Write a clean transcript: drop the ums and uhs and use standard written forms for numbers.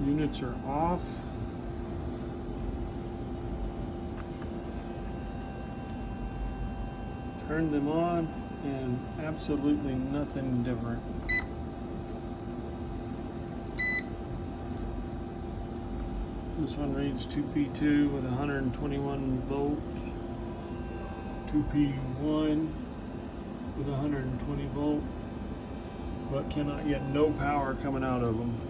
Units are off. Turn them on and absolutely nothing different. This one reads 2P2 with 121 volt, 2P1 with 120 volt, but cannot get no power coming out of them.